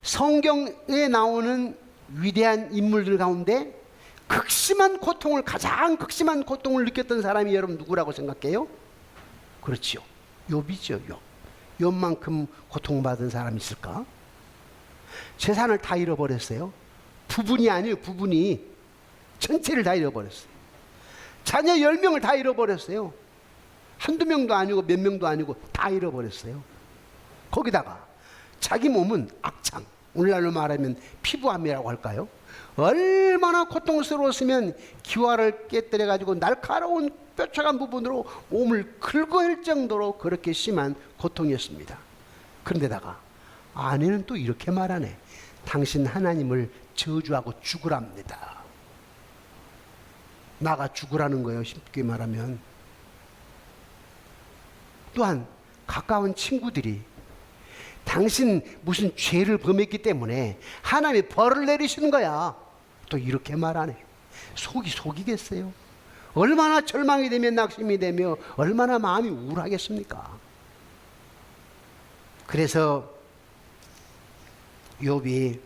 성경에 나오는 위대한 인물들 가운데 가장 극심한 고통을 느꼈던 사람이 여러분 누구라고 생각해요? 그렇지요, 욥이죠. 욥만큼 고통받은 사람이 있을까? 재산을 다 잃어버렸어요. 부분이 아니에요. 부분이 전체를 다 잃어버렸어요. 자녀 10명을 다 잃어버렸어요. 한두 명도 아니고 몇 명도 아니고 다 잃어버렸어요. 거기다가 자기 몸은 악창, 오늘날로 말하면 피부암이라고 할까요? 얼마나 고통스러웠으면 기와를 깨뜨려 가지고 날카로운 뼈차간 부분으로 몸을 긁어낼 정도로 그렇게 심한 고통이었습니다. 그런데다가 아내는 또 이렇게 말하네. 당신 하나님을 저주하고 죽으랍니다. 나가 죽으라는 거예요, 쉽게 말하면. 또한 가까운 친구들이 당신 무슨 죄를 범했기 때문에 하나님이 벌을 내리시는 거야, 또 이렇게 말하네. 속이 속이겠어요? 얼마나 절망이 되며 낙심이 되며 얼마나 마음이 우울하겠습니까? 그래서 욥이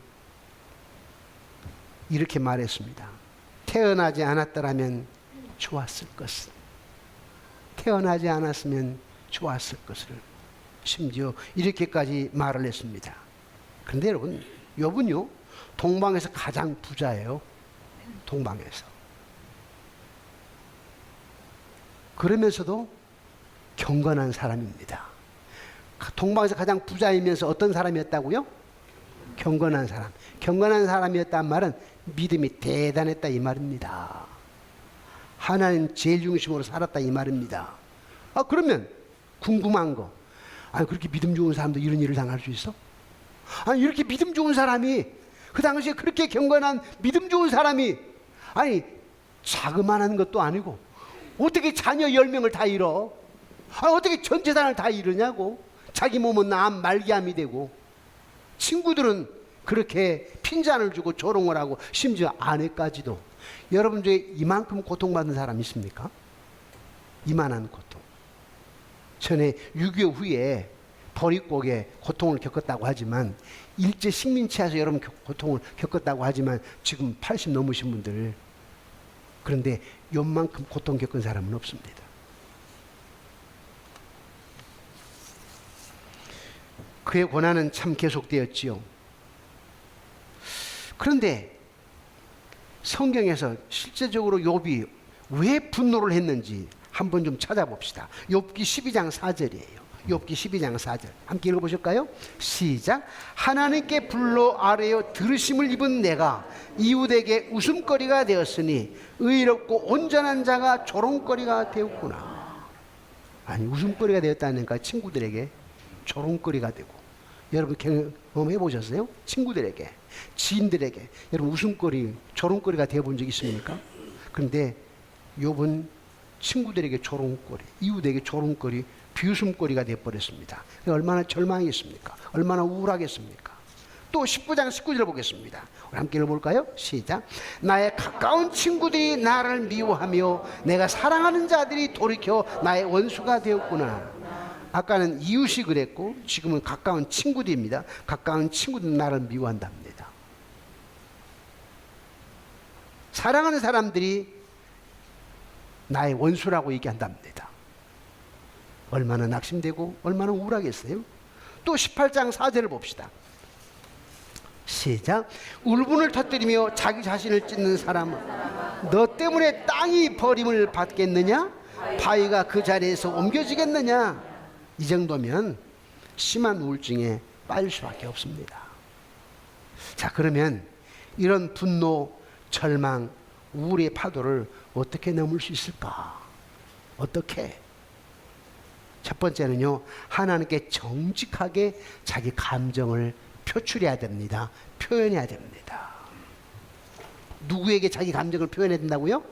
이렇게 말했습니다. 태어나지 않았더라면 좋았을 것을. 태어나지 않았으면 좋았을 것을. 심지어 이렇게까지 말을 했습니다. 그런데 여러분, 욥은요 동방에서 가장 부자예요. 동방에서. 그러면서도 경건한 사람입니다. 동방에서 가장 부자이면서 어떤 사람이었다고요? 경건한 사람. 경건한 사람이었단 말은 믿음이 대단했다 이 말입니다. 하나님 제일 중심으로 살았다 이 말입니다. 그러면 궁금한 거, 그렇게 믿음 좋은 사람도 이런 일을 당할 수 있어? 이렇게 믿음 좋은 사람이, 그 당시에 그렇게 경건한 믿음 좋은 사람이, 자그마한 것도 아니고 어떻게 자녀 10명을 다 잃어? 어떻게 전 재산을 다 잃으냐고. 자기 몸은 암 말기암이 되고, 친구들은 그렇게 핀잔을 주고 조롱을 하고, 심지어 아내까지도. 여러분 중에 이만큼 고통받는 사람 있습니까? 이만한 고통. 전에 6.25 후에 보릿고개 고통을 겪었다고 하지만, 일제 식민지에서 여러분 고통을 겪었다고 하지만 지금 80 넘으신 분들, 그런데 욥만큼 고통 겪은 사람은 없습니다. 그의 고난은 참 계속되었지요. 그런데 성경에서 실제적으로 욥이 왜 분노를 했는지 한번 좀 찾아봅시다. 욥기 12장 4절이에요. 욥기 12장 4절 함께 읽어보실까요? 시작. 하나님께 불러 아뢰어 들으심을 입은 내가 이웃에게 웃음거리가 되었으니 의롭고 온전한 자가 조롱거리가 되었구나. 웃음거리가 되었다니까 친구들에게 조롱거리가 되고. 여러분 경험해 보셨어요? 친구들에게, 지인들에게 여러분 웃음거리, 조롱거리가 되어본 적 있습니까? 그런데 욥은 친구들에게 조롱거리, 이웃에게 조롱거리, 비웃음거리가 되어버렸습니다. 얼마나 절망했습니까? 얼마나 우울하겠습니까? 또 19장 19절 보겠습니다. 우리 함께 읽어볼까요? 시작. 나의 가까운 친구들이 나를 미워하며 내가 사랑하는 자들이 돌이켜 나의 원수가 되었구나. 아까는 이웃이 그랬고 지금은 가까운 친구들입니다. 가까운 친구들은 나를 미워한답니다. 사랑하는 사람들이 나의 원수라고 얘기한답니다. 얼마나 낙심되고 얼마나 우울하겠어요? 또 18장 4절을 봅시다. 시작. 울분을 터뜨리며 자기 자신을 찢는 사람은 너 때문에 땅이 버림을 받겠느냐? 바위가 그 자리에서 옮겨지겠느냐? 이 정도면 심한 우울증에 빠질 수밖에 없습니다. 자, 그러면 이런 분노, 절망, 우울의 파도를 어떻게 넘을 수 있을까? 어떻게? 첫 번째는요, 하나님께 정직하게 자기 감정을 표출해야 됩니다. 표현해야 됩니다. 누구에게 자기 감정을 표현해야 된다고요?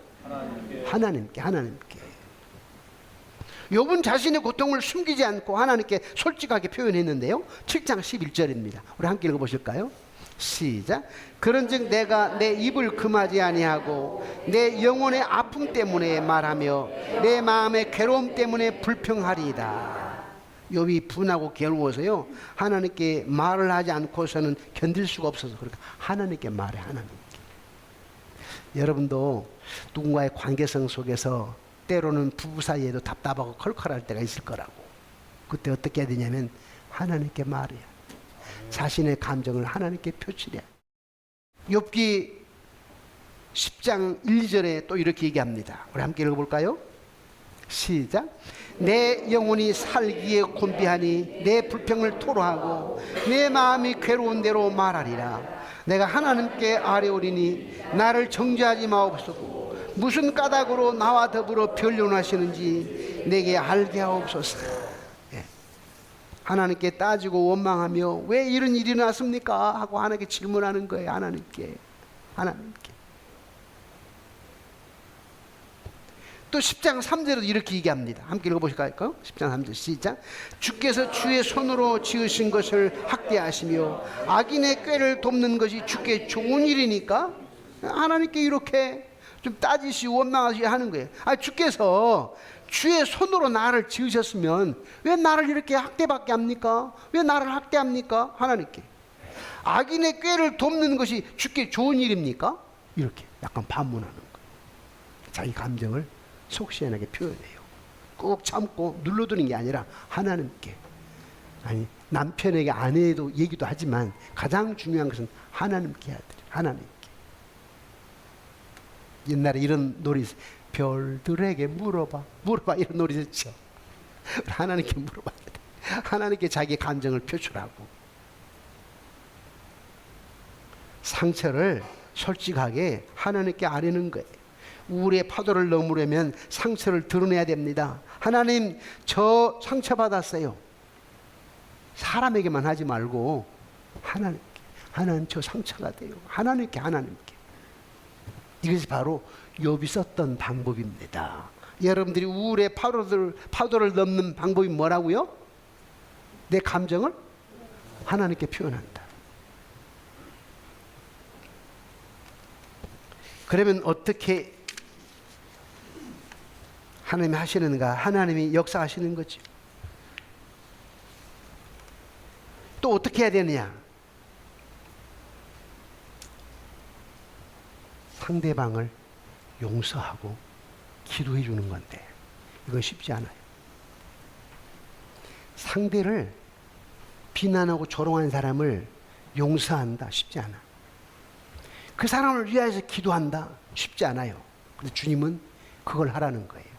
하나님께. 욥은 자신의 고통을 숨기지 않고 하나님께 솔직하게 표현했는데요. 7장 11절입니다. 우리 함께 읽어보실까요? 시작. 그런즉 내가 내 입을 금하지 아니하고 내 영혼의 아픔 때문에 말하며 내 마음의 괴로움 때문에 불평하리이다. 욥이 분하고 괴로워서요 하나님께 말을 하지 않고서는 견딜 수가 없어서 그러니까 하나님께 말해. 하나님께. 여러분도 누군가의 관계성 속에서 때로는 부부 사이에도 답답하고 컬컬할 때가 있을 거라고. 그때 어떻게 해야 되냐면 하나님께 말해야. 자신의 감정을 하나님께 표출해야. 욥기 10장 1, 2절에 또 이렇게 얘기합니다. 우리 함께 읽어볼까요? 시작. 내 영혼이 살기에 곤비하니 내 불평을 토로하고 내 마음이 괴로운 대로 말하리라. 내가 하나님께 아뢰오리니 나를 정죄하지 마옵소서. 무슨 까닭으로 나와 더불어 변론하시는지 내게 알게 하옵소서. 예. 하나님께 따지고 원망하며 왜 이런 일이 났습니까? 하고 하나님께 질문하는 거예요. 하나님께. 또 10장 3절에도 이렇게 얘기합니다. 함께 읽어보실까요? 10장 3절 시작. 주께서 주의 손으로 지으신 것을 학대하시며 악인의 꾀를 돕는 것이 주께 좋은 일이니까? 하나님께 이렇게 좀 따지시고 원망하시고 하는 거예요. 주께서 주의 손으로 나를 지으셨으면 왜 나를 이렇게 학대받게 합니까? 왜 나를 학대합니까? 하나님께. 악인의 꾀를 돕는 것이 주께 좋은 일입니까? 이렇게 약간 반문하는 거예요. 자기 감정을 속 시원하게 표현해요. 꼭 참고 눌러두는 게 아니라 하나님께. 아니 남편에게 아내에도 얘기도 하지만 가장 중요한 것은 하나님께 해야 돼요. 하나님께. 옛날에 이런 노래 있어요. 별들에게 물어봐 이런 노래 있죠. 하나님께 물어봐야 돼. 하나님께 자기 감정을 표출하고 상처를 솔직하게 하나님께 아뢰는 거예요. 우울의 파도를 넘으려면 상처를 드러내야 됩니다. 하나님, 저 상처받았어요. 사람에게만 하지 말고 하나님께. 하나님, 저 상처가 돼요. 하나님께. 이것이 바로 욥이 썼던 방법입니다. 여러분들이 우울의 파도를 넘는 방법이 뭐라고요? 내 감정을 하나님께 표현한다. 그러면 어떻게 하나님이 하시는가? 하나님이 역사하시는 거죠. 또 어떻게 해야 되느냐? 상대방을 용서하고 기도해 주는 건데 이건 쉽지 않아요. 상대를 비난하고 조롱한 사람을 용서한다. 쉽지 않아. 그 사람을 위하여서 기도한다. 쉽지 않아요. 근데 주님은 그걸 하라는 거예요.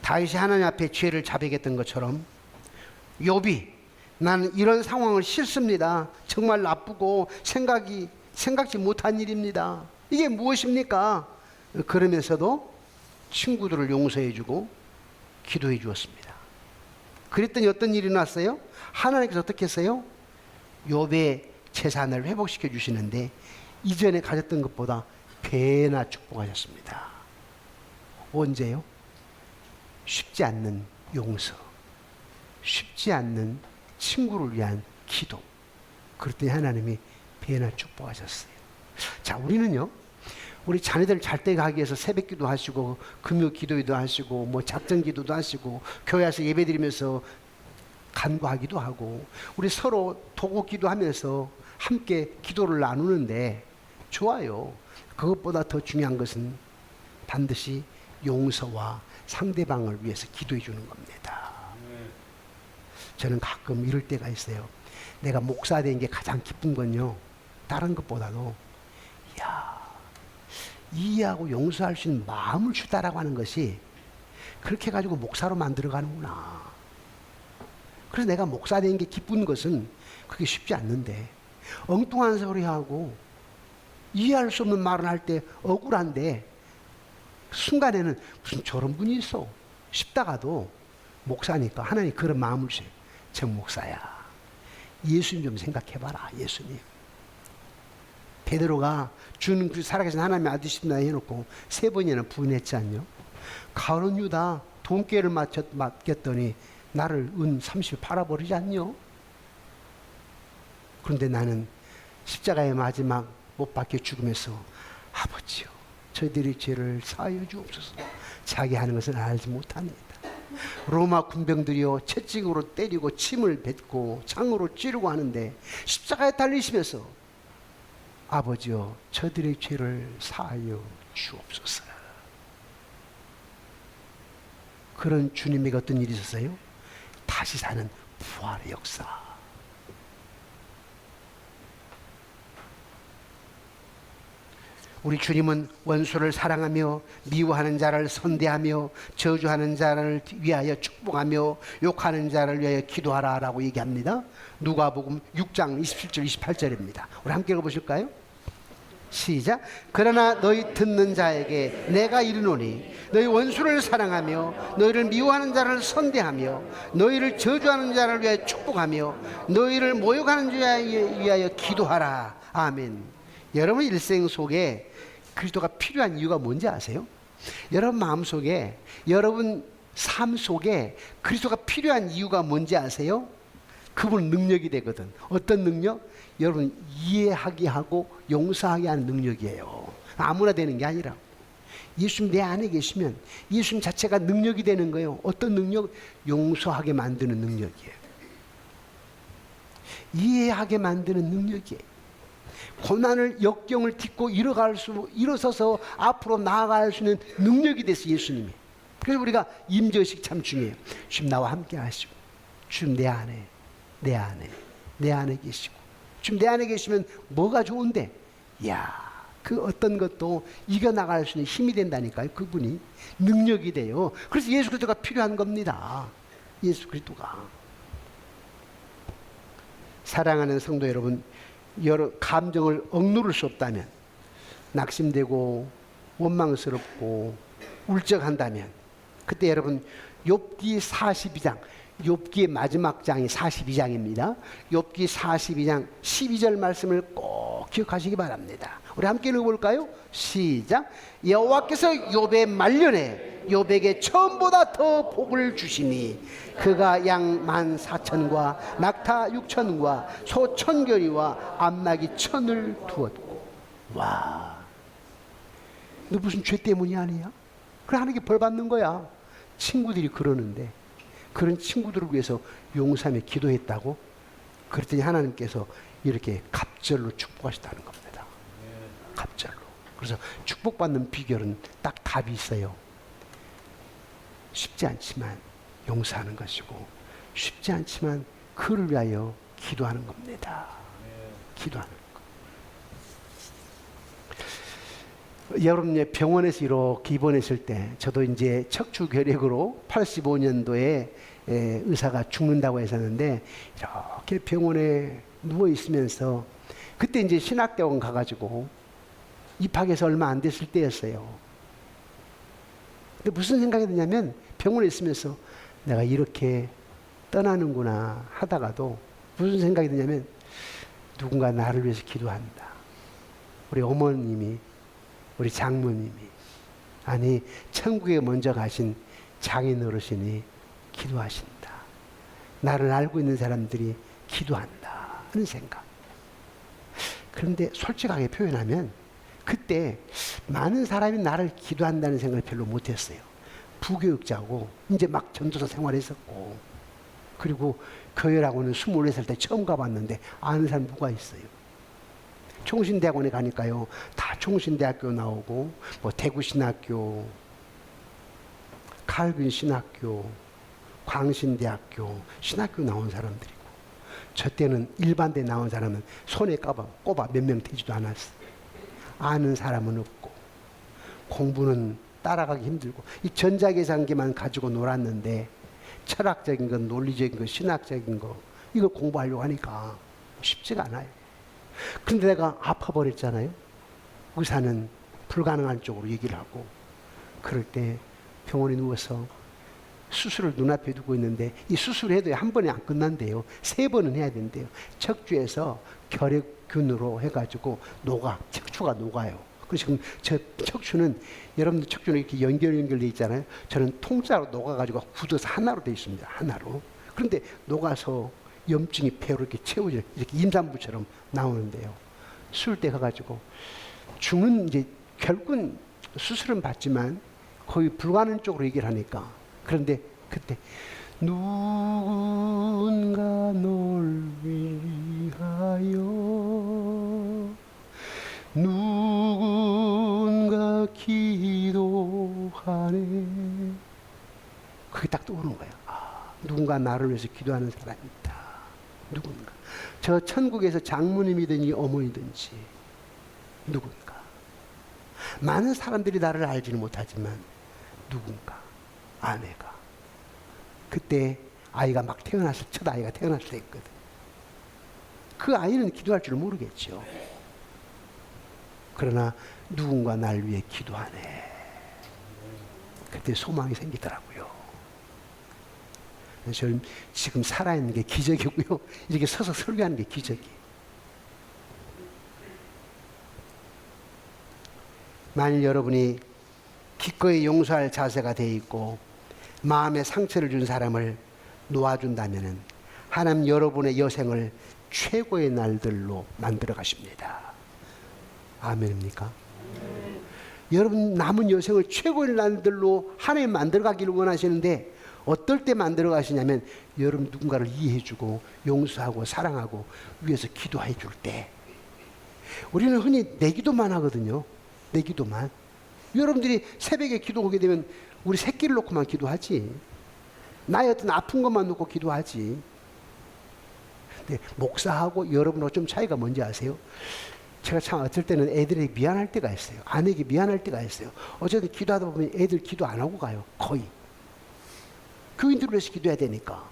다윗이 하나님 앞에 죄를 자백했던 것처럼 욥이 나는 이런 상황을 싫습니다. 정말 나쁘고 생각지 못한 일입니다. 이게 무엇입니까? 그러면서도 친구들을 용서해주고 기도해 주었습니다. 그랬더니 어떤 일이 났어요? 하나님께서 어떻게 했어요? 욥의 재산을 회복시켜 주시는데 이전에 가졌던 것보다 배나 축복하셨습니다. 언제요? 쉽지 않는 용서, 쉽지 않는 친구를 위한 기도. 그랬더니 하나님이 배나 축복하셨어요. 자, 우리는요, 우리 자녀들 잘 때 가기 위해서 새벽 기도 하시고 금요 기도도 하시고 뭐 작정 기도도 하시고 교회 와서 예배 드리면서 간구하기도 하고 우리 서로 도구 기도하면서 함께 기도를 나누는데 좋아요. 그것보다 더 중요한 것은 반드시 용서와 상대방을 위해서 기도해 주는 겁니다. 저는 가끔 이럴 때가 있어요. 내가 목사 된 게 가장 기쁜 건요, 다른 것보다도 이해하고 용서할 수 있는 마음을 주다라고 하는 것이 그렇게 해가지고 목사로 만들어가는구나. 그래서 내가 목사 된 게 기쁜 것은 그게 쉽지 않는데 엉뚱한 소리하고 이해할 수 없는 말을 할 때 억울한데 순간에는 무슨 저런 분이 있어 싶다가도 목사니까 하나님 그런 마음을 주세요. 저 목사야, 예수님 좀 생각해봐라. 예수님, 베드로가 주는 그 살아계신 하나님의 아들이십니다 해놓고 3번이나 부인했지 않요? 가룟 유다 돈깨를 맡겼더니 나를 은 30 팔아버리지 않요? 그런데 나는 십자가의 마지막 못 박혀 죽으면서 아버지요, 저희들이 죄를 사하여 주옵소서. 자기 하는 것을 알지 못합니다. 로마 군병들이요 채찍으로 때리고 침을 뱉고 창으로 찌르고 하는데 십자가에 달리시면서 아버지여 저들의 죄를 사하여 주옵소서. 그런 주님에게 어떤 일이 있었어요? 다시 사는 부활의 역사. 우리 주님은 원수를 사랑하며 미워하는 자를 선대하며 저주하는 자를 위하여 축복하며 욕하는 자를 위하여 기도하라 라고 얘기합니다. 누가복음 6장 27절 28절입니다. 우리 함께 읽어보실까요? 시작. 그러나 너희 듣는 자에게 내가 이르노니 너희 원수를 사랑하며 너희를 미워하는 자를 선대하며 너희를 저주하는 자를 위하여 축복하며 너희를 모욕하는 자를 위하여 기도하라. 아멘. 여러분 일생 속에 그리스도가 필요한 이유가 뭔지 아세요? 여러분 마음속에, 여러분 삶 속에 그리스도가 필요한 이유가 뭔지 아세요? 그분 능력이 되거든. 어떤 능력? 여러분 이해하게 하고 용서하게 하는 능력이에요. 아무나 되는 게 아니라 예수님 내 안에 계시면 예수님 자체가 능력이 되는 거예요. 어떤 능력? 용서하게 만드는 능력이에요. 이해하게 만드는 능력이에요. 고난을 역경을 딛고 일어서서 앞으로 나아갈 수 있는 능력이 됐어요. 예수님이. 그래서 우리가 임재의식 참 중요해요. 주님 나와 함께 하시고 주님 내 안에 계시고 주님 내 안에 계시면 뭐가 좋은데? 야, 그 어떤 것도 이겨나갈 수 있는 힘이 된다니까요. 그분이 능력이 돼요. 그래서 예수 그리스도가 필요한 겁니다. 예수 그리스도가. 사랑하는 성도 여러분, 여러 감정을 억누를 수 없다면, 낙심되고 원망스럽고 울적한다면, 그때 여러분 욥기 42장, 욥기의 마지막 장이 42장입니다. 욥기 42장 12절 말씀을 꼭 기억하시기 바랍니다. 우리 함께 읽어볼까요? 시작. 여호와께서 욥의 말년에 욥에게 처음보다 더 복을 주시니 그가 양 14,000과 낙타 6,000과 소 1,000결이와 암나귀 1,000을 두었고. 와, 너 무슨 죄 때문이 아니야? 그래 하나님께 벌 받는 거야. 친구들이 그러는데 그런 친구들을 위해서 용서하며 기도했다고? 그랬더니 하나님께서 이렇게 갑절로 축복하셨다는 겁니다. 갑절로. 그래서 축복받는 비결은 딱 답이 있어요. 쉽지 않지만 용서하는 것이고, 쉽지 않지만 그를 위하여 기도하는 겁니다. 기도하는 거. 여러분 병원에서 이렇게 입원했을 때, 저도 이제 척추 결핵으로 85년도에 의사가 죽는다고 했었는데, 이렇게 병원에 누워 있으면서, 그때 이제 신학대원 가가지고 입학해서 얼마 안 됐을 때였어요. 근데 무슨 생각이 드냐면, 병원에 있으면서 내가 이렇게 떠나는구나 하다가도 무슨 생각이 드냐면, 누군가 나를 위해서 기도한다. 우리 어머님이, 우리 장모님이, 아니 천국에 먼저 가신 장인 어르신이 기도하신다. 나를 알고 있는 사람들이 기도한다 하는 생각. 그런데 솔직하게 표현하면 그때 많은 사람이 나를 기도한다는 생각을 별로 못했어요. 부교육자고 이제 막 전도사 생활했었고, 그리고 교회라고는 24살 때 처음 가봤는데 아는 사람 누가 있어요? 총신대학원에 가니까요, 다 총신대학교 나오고, 뭐 대구신학교, 칼빈신학교, 광신대학교, 신학교 나온 사람들이고, 저 때는 일반대 나온 사람은 손에 꼽아 몇 명 되지도 않았어. 아는 사람은 없고, 공부는 따라가기 힘들고, 이 전자계산기만 가지고 놀았는데, 철학적인 것, 논리적인 것, 신학적인 거, 이걸 공부하려고 하니까 쉽지가 않아요. 근데 내가 아파버렸잖아요. 의사는 불가능한 쪽으로 얘기를 하고, 그럴 때 병원에 누워서 수술을 눈앞에 두고 있는데, 이 수술해도 한 번에 안 끝난대요. 3번은 해야 된대요. 척추에서 결핵균으로 해가지고 척추가 녹아요. 그래서 지금 저 척추는, 여러분들 척추는 이렇게 연결돼 있잖아요. 저는 통짜로 녹아가지고 굳어서 하나로 돼 있습니다. 하나로. 그런데 녹아서 염증이 폐로 이렇게 채워져, 이렇게 임산부처럼 나오는데요. 수술 때 가가지고 죽는, 이제 결국은 수술은 받지만 거의 불가능 쪽으로 얘기를 하니까, 그런데 그때 누군가 널 위하여 누군가 기도하네. 그게 딱 떠오르는 거예요. 누군가 나를 위해서 기도하는 사람이 있다. 누군가. 저 천국에서 장모님이든지 어머니든지 누군가. 많은 사람들이 나를 알지는 못하지만 누군가. 아내가. 그때 아이가 막 태어났을, 첫 아이가 태어났을 때 있거든. 그 아이는 기도할 줄 모르겠죠. 그러나 누군가 날 위해 기도하네. 그때 소망이 생기더라고요. 저는 지금 살아있는 게 기적이고요. 이렇게 서서 설교하는 게 기적이에요. 만일 여러분이 기꺼이 용서할 자세가 돼 있고 마음에 상처를 준 사람을 놓아준다면 하나님 여러분의 여생을 최고의 날들로 만들어 가십니다. 아멘입니까? 여러분 남은 여생을 최고의 날들로 하나님 만들어 가기를 원하시는데 어떨 때 만들어 가시냐면 여러분 누군가를 이해해주고 용서하고 사랑하고 위해서 기도해 줄 때. 우리는 흔히 내 기도만 하거든요. 내 기도만. 여러분들이 새벽에 기도 오게 되면 우리 새끼를 놓고만 기도하지. 나의 어떤 아픈 것만 놓고 기도하지. 근데 목사하고 여러분하고 좀 차이가 뭔지 아세요? 제가 참 어떨 때는 애들에게 미안할 때가 있어요. 아내에게 미안할 때가 있어요. 어쨌든 기도하다 보면 애들 기도 안 하고 가요. 거의. 교인들을 위해서 기도해야 되니까.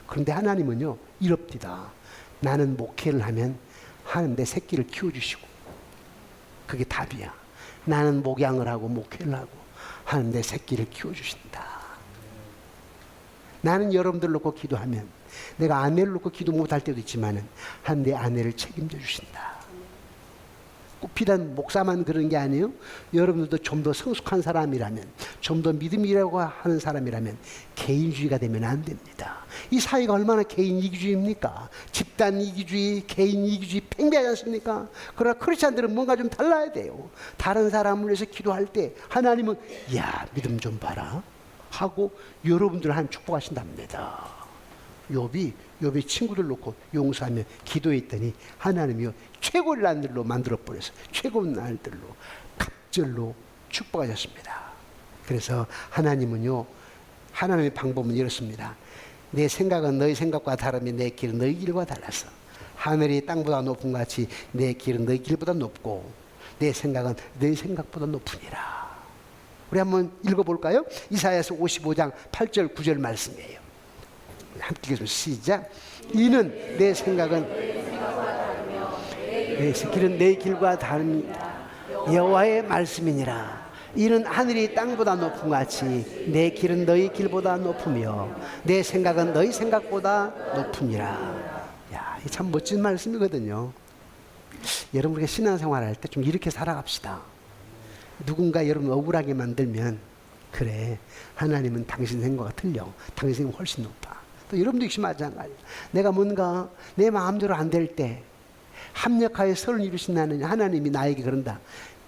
그런데 하나님은요 이럽디다. 나는 목회를 하면 하나님 내 새끼를 키워주시고 그게 답이야. 나는 목양을 하고 목회를 하고 하나님 내 새끼를 키워주신다. 나는 여러분들 놓고 기도하면 내가 아내를 놓고 기도 못할 때도 있지만 하나님 내 아내를 책임져 주신다. 꼭 비단 목사만 그런 게 아니에요. 여러분들도 좀 더 성숙한 사람이라면 좀 더 믿음이라고 하는 사람이라면 개인주의가 되면 안 됩니다. 이 사회가 얼마나 개인 이기주의입니까? 집단 이기주의, 개인 이기주의 팽배하지 않습니까? 그러나 크리스찬들은 뭔가 좀 달라야 돼요. 다른 사람을 위해서 기도할 때 하나님은 야 믿음 좀 봐라 하고 여러분들을 하나님 축복하신답니다. 욥이 친구들 놓고 용서하며 기도했더니 하나님이요 최고의 날들로 만들어버려서 최고의 날들로 갑절로 축복하셨습니다. 그래서 하나님은요 하나님의 방법은 이렇습니다. 내 생각은 너희 생각과 다르며 내 길은 너희 길과 달라서 하늘이 땅보다 높은 것 같이 내 길은 너희 길보다 높고 내 생각은 너희 생각보다 높으니라. 우리 한번 읽어볼까요? 이사야서 55장 8절 9절 말씀이에요. 함께 읽겠습니다. 시작. 이는 내 생각은 내 길은 내 길과 다릅니다. 여호와의 말씀이니라. 이는 하늘이 땅보다 높은 것 같이 내 길은 너희 길보다 높으며 내 생각은 너희 생각보다 높으니라. 야, 이 참 멋진 말씀이거든요. 여러분 우리가 신앙생활할 때 좀 이렇게 살아갑시다. 누군가 여러분 억울하게 만들면 그래 하나님은 당신 생각과 틀려. 당신 생각이 훨씬 높아. 또 여러분도 역시 마찬가지예요. 내가 뭔가 내 마음대로 안 될 때 합력하여 선을 이루신 하나님이 나에게 그런다.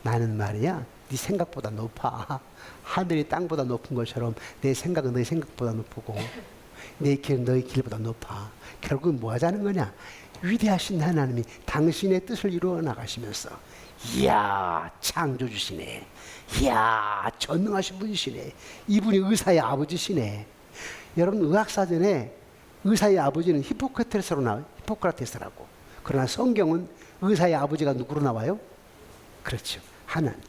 나는 말이야 네 생각보다 높아. 하늘이 땅보다 높은 것처럼 내 생각은 너희 생각보다 높고 내 길은 너희 길보다 높아. 결국은 뭐 하자는 거냐. 위대하신 하나님이 당신의 뜻을 이루어 나가시면서 이야 창조주시네. 이야 전능하신 분이시네. 이분이 의사의 아버지시네. 여러분 의학사전에 의사의 아버지는 히포크라테스로 나와요. 히포크라테스라고. 그러나 성경은 의사의 아버지가 누구로 나와요? 그렇죠. 하나님.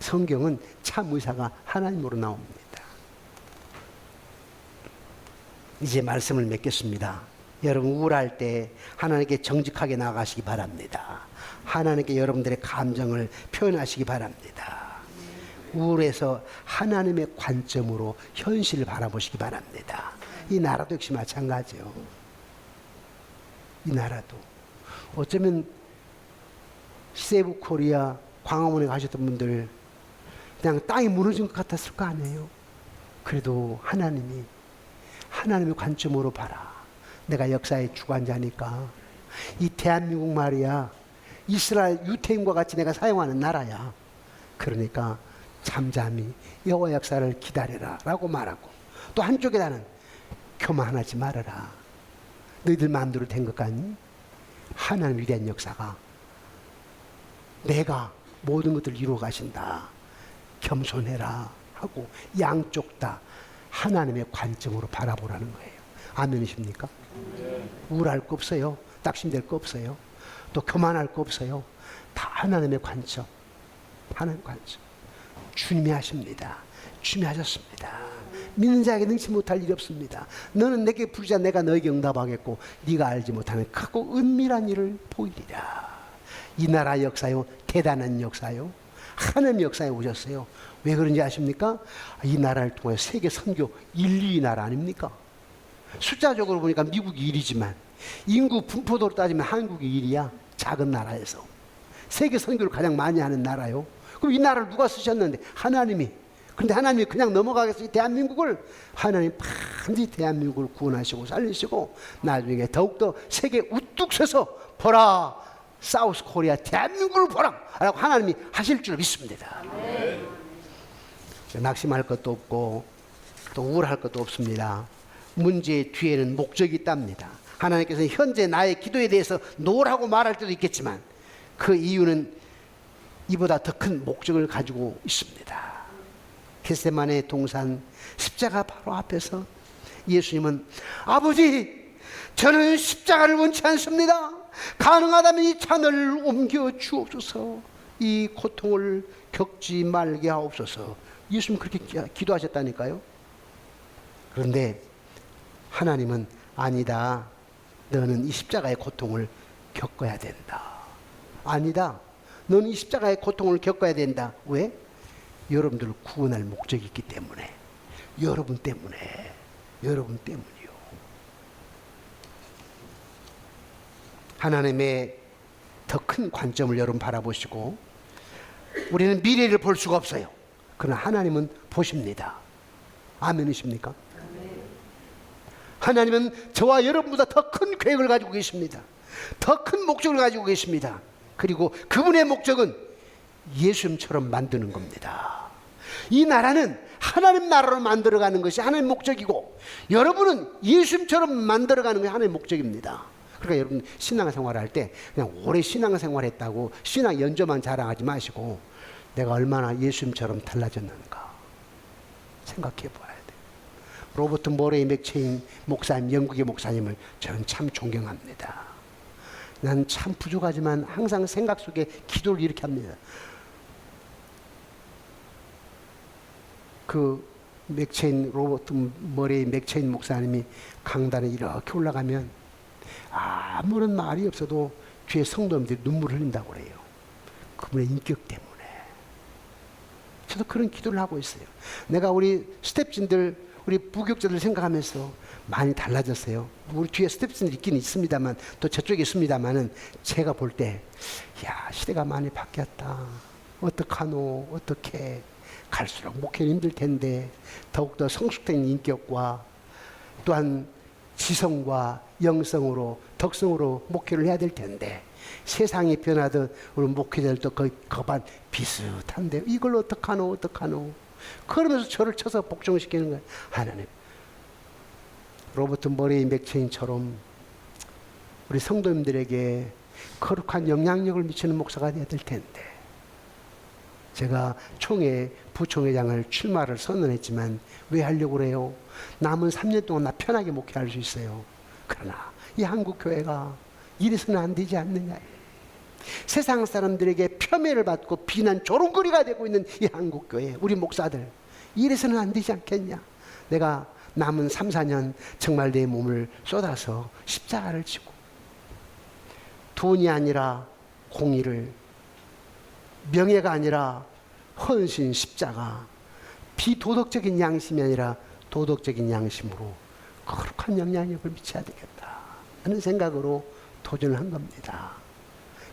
성경은 참 의사가 하나님으로 나옵니다. 이제 말씀을 맺겠습니다. 여러분 우울할 때 하나님께 정직하게 나가시기 바랍니다. 하나님께 여러분들의 감정을 표현하시기 바랍니다. 우울해서 하나님의 관점으로 현실을 바라보시기 바랍니다. 이 나라도 역시 마찬가지예요. 이 나라도 어쩌면 세부 코리아 광화문에 가셨던 분들 그냥 땅이 무너진 것 같았을 거 아니에요. 그래도 하나님의 관점으로 봐라. 내가 역사의 주관자니까. 이 대한민국 말이야 이스라엘 유태인과 같이 내가 사용하는 나라야. 그러니까 잠잠히 여호와 역사를 기다려라 라고 말하고 또 한쪽에다는 교만하지 말아라. 너희들 마음대로 된 것 같니? 하나님 위대한 역사가 내가 모든 것들을 이루어 가신다. 겸손해라 하고 양쪽 다 하나님의 관점으로 바라보라는 거예요. 아멘이십니까? 우울할 거 없어요. 낙심될 거 없어요. 또 교만할 거 없어요. 다 하나님의 관점. 하나님 관점. 주님이 하십니다. 주님이 하셨습니다. 믿는 자에게 능치 못할 일이 없습니다. 너는 내게 부르자 내가 너에게 응답하겠고 네가 알지 못하는 크고 은밀한 일을 보이리라. 이 나라 역사요, 대단한 역사요, 하나님의 역사에 오셨어요. 왜 그런지 아십니까? 이 나라를 통해 세계 선교 1, 2위 나라 아닙니까? 숫자적으로 보니까 미국이 1위지만 인구 분포도로 따지면 한국이 1위야. 작은 나라에서 세계 선교를 가장 많이 하는 나라요. 그럼 이 나라를 누가 쓰셨는데? 하나님이. 그런데 하나님이 그냥 넘어가겠어요? 대한민국을? 하나님 반드시 대한민국을 구원하시고 살리시고 나중에 더욱더 세계 우뚝 서서 보라 사우스 코리아 대한민국을 보라 라고 하나님이 하실 줄 믿습니다. 낙심할 것도 없고 또 우울할 것도 없습니다. 문제의 뒤에는 목적이 있답니다. 하나님께서는 현재 나의 기도에 대해서 노라고 말할 때도 있겠지만 그 이유는 이보다 더 큰 목적을 가지고 있습니다. 겟세마네 동산 십자가 바로 앞에서 예수님은 아버지 저는 십자가를 원치 않습니다. 가능하다면 이 잔을 옮겨 주옵소서. 이 고통을 겪지 말게 하옵소서. 예수님 그렇게 기도하셨다니까요. 그런데 하나님은 아니다. 너는 이 십자가의 고통을 겪어야 된다. 아니다. 너는 이 십자가의 고통을 겪어야 된다. 왜? 여러분들을 구원할 목적이 있기 때문에. 여러분 때문에. 여러분 때문이요. 하나님의 더 큰 관점을 여러분 바라보시고 우리는 미래를 볼 수가 없어요. 그러나 하나님은 보십니다. 아멘이십니까? 하나님은 저와 여러분보다 더 큰 계획을 가지고 계십니다. 더 큰 목적을 가지고 계십니다. 그리고 그분의 목적은 예수님처럼 만드는 겁니다. 이 나라는 하나님 나라로 만들어가는 것이 하나님의 목적이고 여러분은 예수님처럼 만들어가는 것이 하나님의 목적입니다. 그러니까 여러분 신앙생활을 할 때 그냥 오래 신앙생활 했다고 신앙 연조만 자랑하지 마시고 내가 얼마나 예수님처럼 달라졌는가 생각해 봐야 돼요. 로버트 모레이 맥체인 목사님, 영국의 목사님을 저는 참 존경합니다. 난 참 부족하지만 항상 생각 속에 기도를 이렇게 합니다. 그 맥체인, 로버트 모레이 맥체인 목사님이 강단에 이렇게 올라가면 아무런 말이 없어도 뒤에 성도님들이 눈물을 흘린다고 그래요. 그분의 인격 때문에. 저도 그런 기도를 하고 있어요. 내가 우리 스텝진들, 우리 부교육자들 생각하면서 많이 달라졌어요. 우리 뒤에 스텝진들 있긴 있습니다만 또 저쪽에 있습니다만은 제가 볼 때 야 시대가 많이 바뀌었다. 어떡하노 어떻게 갈수록 목회는 힘들 텐데 더욱더 성숙된 인격과 또한 지성과 영성으로 덕성으로 목회를 해야 될 텐데 세상이 변하듯 우리 목회자들도 거의 거반 비슷한데 이걸 어떡하노 어떡하노 그러면서 저를 쳐서 복종시키는 거예요. 하나님 로버트 머레이 맥체인처럼 우리 성도님들에게 거룩한 영향력을 미치는 목사가 되어야 될 텐데 제가 총회 부총회장을 출마를 선언했지만 왜 하려고 그래요? 남은 3년 동안 나 편하게 목회할 수 있어요. 그러나 이 한국교회가 이래서는 안 되지 않느냐. 세상 사람들에게 폄훼를 받고 비난 조롱거리가 되고 있는 이 한국교회 우리 목사들 이래서는 안 되지 않겠냐. 내가 남은 3, 4년 정말 내 몸을 쏟아서 십자가를 지고 돈이 아니라 공의를 명예가 아니라 헌신 십자가 비도덕적인 양심이 아니라 도덕적인 양심으로 거룩한 영향력을 미쳐야 되겠다 하는 생각으로 도전을 한 겁니다.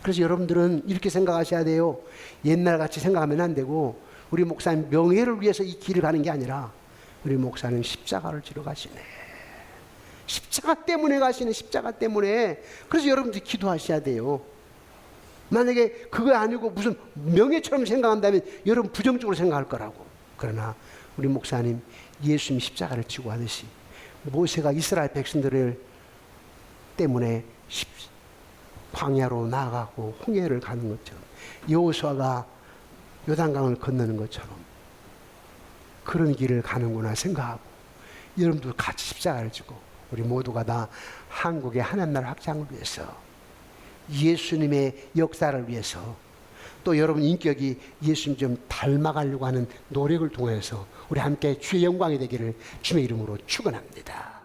그래서 여러분들은 이렇게 생각하셔야 돼요. 옛날같이 생각하면 안 되고 우리 목사님 명예를 위해서 이 길을 가는 게 아니라 우리 목사는 십자가를 지러 가시네. 십자가 때문에 가시네. 십자가 때문에. 그래서 여러분들이 기도하셔야 돼요. 만약에 그거 아니고 무슨 명예처럼 생각한다면 여러분 부정적으로 생각할 거라고. 그러나 우리 목사님 예수님 십자가를 지고 하듯이 모세가 이스라엘 백성들을 때문에 광야로 나아가고 홍해를 가는 것처럼, 여호수아가 요단강을 건너는 것처럼 그런 길을 가는구나 생각하고, 여러분도 같이 십자가를 지고 우리 모두가 다 한국의 하나님 나라 확장을 위해서, 예수님의 역사를 위해서, 또 여러분 인격이 예수님 좀 닮아가려고 하는 노력을 통해서 우리 함께 주의 영광이 되기를 주의 이름으로 축원합니다.